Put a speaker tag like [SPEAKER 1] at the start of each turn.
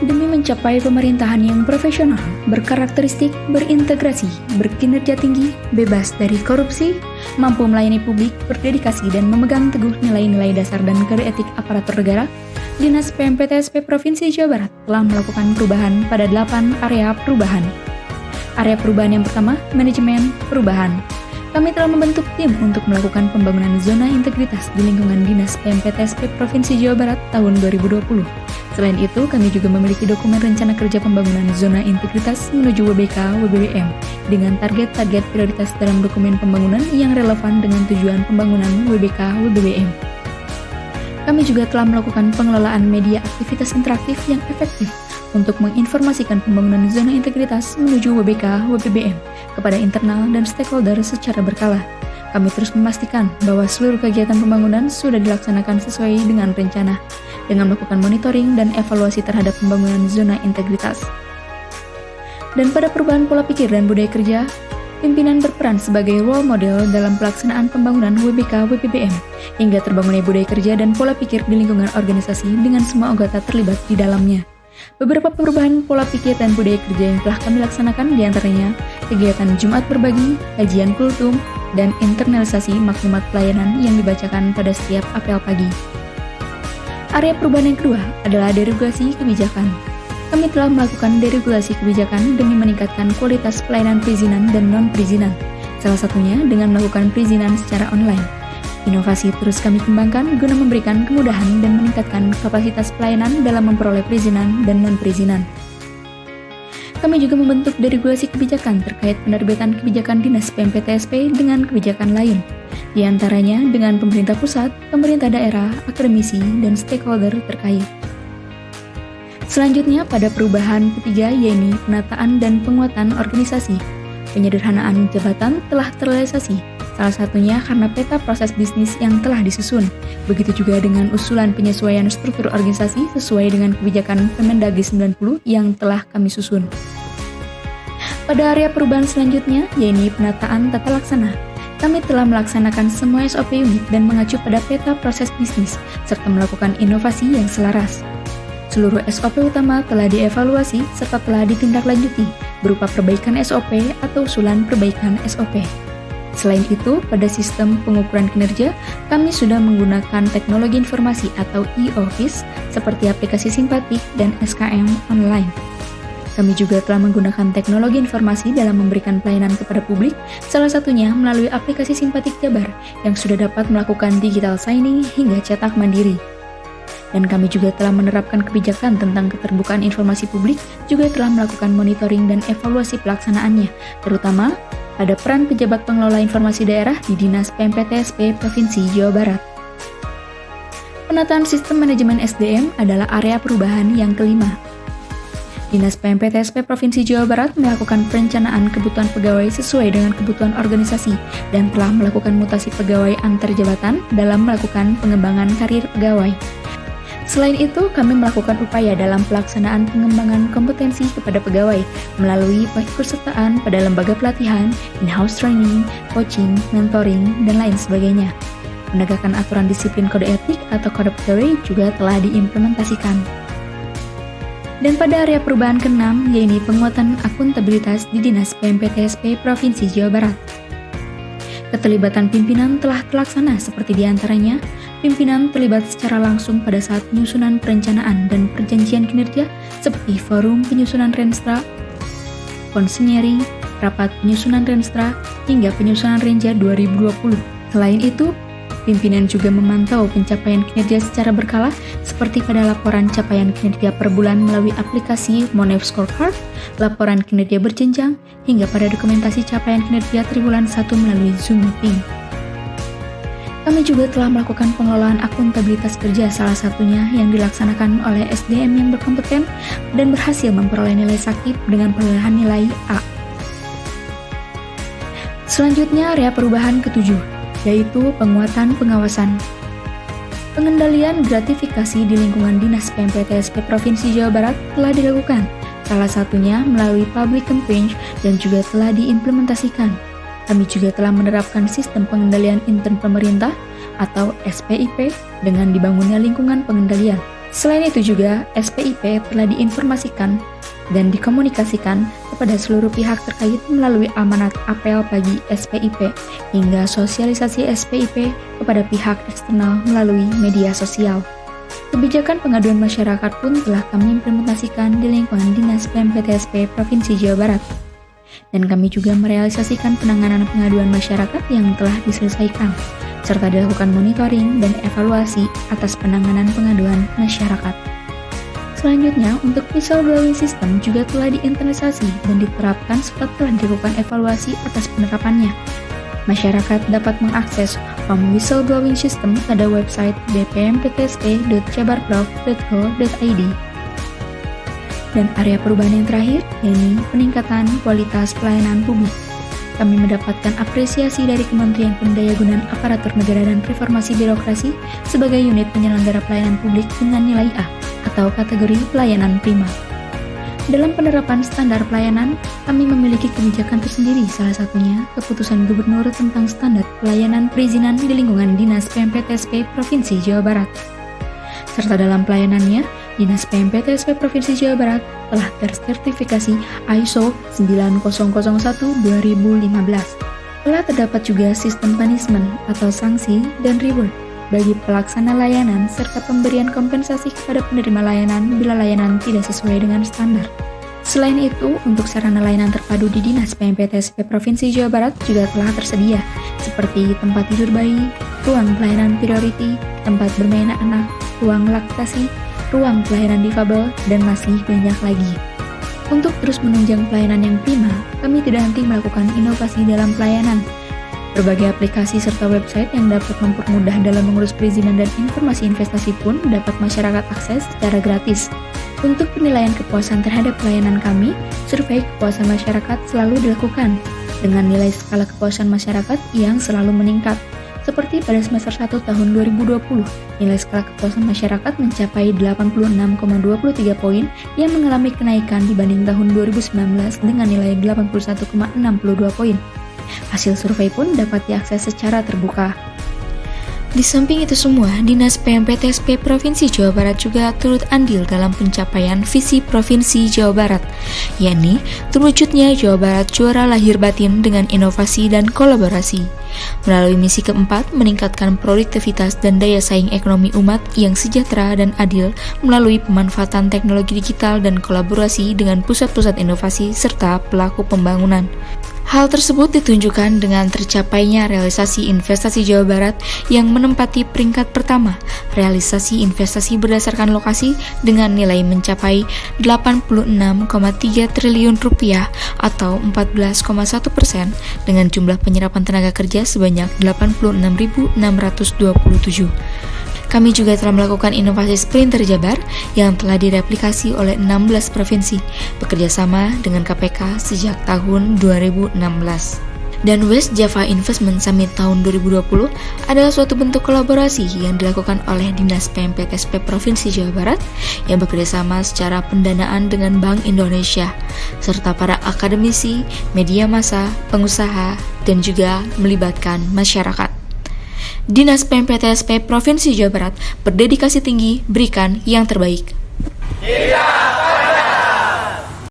[SPEAKER 1] demi mencapai pemerintahan yang profesional, berkarakteristik, berintegrasi, berkinerja tinggi, bebas dari korupsi, mampu melayani publik, berdedikasi dan memegang teguh nilai-nilai dasar dan kode etik aparatur negara, Dinas PMPTSP Provinsi Jawa Barat telah melakukan perubahan pada 8 area perubahan. Area perubahan yang pertama, manajemen perubahan. Kami telah membentuk tim untuk melakukan pembangunan zona integritas di lingkungan Dinas PMPTSP Provinsi Jawa Barat tahun 2020. Selain itu, kami juga memiliki dokumen rencana kerja pembangunan zona integritas menuju WBK/WBBM dengan target-target prioritas dalam dokumen pembangunan yang relevan dengan tujuan pembangunan WBK/WBBM. Kami juga telah melakukan pengelolaan media aktivitas interaktif yang efektif untuk menginformasikan pembangunan zona integritas menuju WBK/WBBM kepada internal dan stakeholder secara berkala. Kami terus memastikan bahwa seluruh kegiatan pembangunan sudah dilaksanakan sesuai dengan rencana, dengan melakukan monitoring dan evaluasi terhadap pembangunan zona integritas. Dan pada perubahan pola pikir dan budaya kerja, pimpinan berperan sebagai role model dalam pelaksanaan pembangunan WBK/WBBM, hingga terbangunnya budaya kerja dan pola pikir di lingkungan organisasi dengan semua anggota terlibat di dalamnya. Beberapa perubahan pola pikir dan budaya kerja yang telah kami laksanakan diantaranya kegiatan Jumat berbagi, kajian kultum, dan internalisasi maklumat pelayanan yang dibacakan pada setiap apel pagi. Area perubahan yang kedua adalah deregulasi kebijakan. Kami telah melakukan deregulasi kebijakan demi meningkatkan kualitas pelayanan perizinan dan non-perizinan, salah satunya dengan melakukan perizinan secara online. Inovasi terus kami kembangkan guna memberikan kemudahan dan meningkatkan kapasitas pelayanan dalam memperoleh perizinan dan non-perizinan. Kami juga membentuk deregulasi kebijakan terkait penerbitan kebijakan Dinas PMPTSP dengan kebijakan lain, di antaranya dengan pemerintah pusat, pemerintah daerah, akademisi, dan stakeholder terkait. Selanjutnya pada perubahan ketiga yaitu penataan dan penguatan organisasi. Penyederhanaan jabatan telah terrealisasi, salah satunya karena peta proses bisnis yang telah disusun. Begitu juga dengan usulan penyesuaian struktur organisasi sesuai dengan kebijakan Permendagri 90 yang telah kami susun. Pada area perubahan selanjutnya, yaitu penataan tata laksana. Kami telah melaksanakan semua SOP unit dan mengacu pada peta proses bisnis, serta melakukan inovasi yang selaras. Seluruh SOP utama telah dievaluasi serta telah ditindaklanjuti berupa perbaikan SOP atau usulan perbaikan SOP. Selain itu, pada sistem pengukuran kinerja, kami sudah menggunakan teknologi informasi atau e-office seperti aplikasi simpatik dan SKM online. Kami juga telah menggunakan teknologi informasi dalam memberikan pelayanan kepada publik, salah satunya melalui aplikasi Simpatik Jabar yang sudah dapat melakukan digital signing hingga cetak mandiri. Dan kami juga telah menerapkan kebijakan tentang keterbukaan informasi publik, juga telah melakukan monitoring dan evaluasi pelaksanaannya, terutama pada peran pejabat pengelola informasi daerah di Dinas PMPTSP Provinsi Jawa Barat. Penataan sistem manajemen SDM adalah area perubahan yang kelima. Dinas PMPTSP Provinsi Jawa Barat melakukan perencanaan kebutuhan pegawai sesuai dengan kebutuhan organisasi dan telah melakukan mutasi pegawai antar jabatan dalam melakukan pengembangan karir pegawai. Selain itu, kami melakukan upaya dalam pelaksanaan pengembangan kompetensi kepada pegawai melalui peikutsertaan pada lembaga pelatihan, in-house training, coaching, mentoring, dan lain sebagainya. Penegakan aturan disiplin kode etik atau kode pegawai juga telah diimplementasikan. Dan pada area perubahan ke-6, yaitu penguatan akuntabilitas di Dinas PMPTSP Provinsi Jawa Barat. Keterlibatan pimpinan telah terlaksana seperti diantaranya, pimpinan terlibat secara langsung pada saat penyusunan perencanaan dan perjanjian kinerja seperti forum penyusunan Renstra, konsinyering, rapat penyusunan Renstra, hingga penyusunan Renja 2020. Selain itu, pimpinan juga memantau pencapaian kinerja secara berkala seperti pada laporan capaian kinerja per bulan melalui aplikasi Monev Scorecard, laporan kinerja berjenjang, hingga pada dokumentasi capaian kinerja triwulan 1 melalui Zoom Meeting. Kami juga telah melakukan pengelolaan akuntabilitas kerja, salah satunya yang dilaksanakan oleh SDM yang berkompeten dan berhasil memperoleh nilai sakit dengan perolehan nilai A. Selanjutnya area perubahan ke-7, yaitu penguatan pengawasan. Pengendalian gratifikasi di lingkungan Dinas PMPTSP Provinsi Jawa Barat telah dilakukan, salah satunya melalui public campaign dan juga telah diimplementasikan. Kami juga telah menerapkan sistem pengendalian intern pemerintah atau SPIP dengan dibangunnya lingkungan pengendalian. Selain itu juga, SPIP telah diinformasikan dan dikomunikasikan kepada seluruh pihak terkait melalui amanat apel pagi SPIP hingga sosialisasi SPIP kepada pihak eksternal melalui media sosial. Kebijakan pengaduan masyarakat pun telah kami implementasikan di lingkungan Dinas PMPTSP Provinsi Jawa Barat. Dan kami juga merealisasikan penanganan pengaduan masyarakat yang telah diselesaikan, serta dilakukan monitoring dan evaluasi atas penanganan pengaduan masyarakat. Selanjutnya, untuk whistleblowing system juga telah diinternalisasi dan diterapkan setelah telah dilakukan evaluasi atas penerapannya. Masyarakat dapat mengakses form whistleblowing system pada website bpmptsp.jabarprov.go.id. Dan area perubahan yang terakhir, yakni peningkatan kualitas pelayanan publik. Kami mendapatkan apresiasi dari Kementerian Pendayagunaan Aparatur Negara dan Reformasi Birokrasi sebagai unit penyelenggara pelayanan publik dengan nilai A atau kategori pelayanan prima. Dalam penerapan standar pelayanan, kami memiliki kebijakan tersendiri, salah satunya Keputusan Gubernur tentang Standar Pelayanan Perizinan di lingkungan Dinas PMPTSP Provinsi Jawa Barat. Serta dalam pelayanannya, Dinas PMPTSP Provinsi Jawa Barat telah tersertifikasi ISO 9001:2015. Telah terdapat juga sistem punishment atau sanksi dan reward bagi pelaksana layanan serta pemberian kompensasi kepada penerima layanan bila layanan tidak sesuai dengan standar. Selain itu, untuk sarana layanan terpadu di Dinas PMPTSP Provinsi Jawa Barat juga telah tersedia, seperti tempat tidur bayi, ruang pelayanan priority, tempat bermain anak, ruang laktasi, ruang pelayanan difabel, dan masih banyak lagi. Untuk terus menunjang pelayanan yang prima, kami tidak henti melakukan inovasi dalam pelayanan. Berbagai aplikasi serta website yang dapat mempermudah dalam mengurus perizinan dan informasi investasi pun dapat masyarakat akses secara gratis. Untuk penilaian kepuasan terhadap pelayanan kami, survei kepuasan masyarakat selalu dilakukan dengan nilai skala kepuasan masyarakat yang selalu meningkat. Seperti pada semester 1 tahun 2020, nilai skala kepuasan masyarakat mencapai 86,23 poin yang mengalami kenaikan dibanding tahun 2019 dengan nilai 81,62 poin. Hasil survei pun dapat diakses secara terbuka. Di samping itu semua, Dinas PMPTSP Provinsi Jawa Barat juga turut andil dalam pencapaian visi Provinsi Jawa Barat, yakni terwujudnya Jawa Barat juara lahir batin dengan inovasi dan kolaborasi. Melalui misi keempat, meningkatkan produktivitas dan daya saing ekonomi umat yang sejahtera dan adil melalui pemanfaatan teknologi digital dan kolaborasi dengan pusat-pusat inovasi serta pelaku pembangunan. Hal tersebut ditunjukkan dengan tercapainya realisasi investasi Jawa Barat yang menempati peringkat pertama, realisasi investasi berdasarkan lokasi dengan nilai mencapai 86,3 triliun rupiah atau 14,1% dengan jumlah penyerapan tenaga kerja sebanyak 86.627. Kami juga telah melakukan inovasi Sprinter Jabar yang telah direplikasi oleh 16 provinsi, bekerjasama dengan KPK sejak tahun 2016. Dan West Java Investment Summit tahun 2020 adalah suatu bentuk kolaborasi yang dilakukan oleh Dinas PMPTSP Provinsi Jawa Barat yang bekerjasama secara pendanaan dengan Bank Indonesia, serta para akademisi, media massa, pengusaha, dan juga melibatkan masyarakat. Dinas PMPTSP Provinsi Jawa Barat berdedikasi tinggi berikan yang terbaik.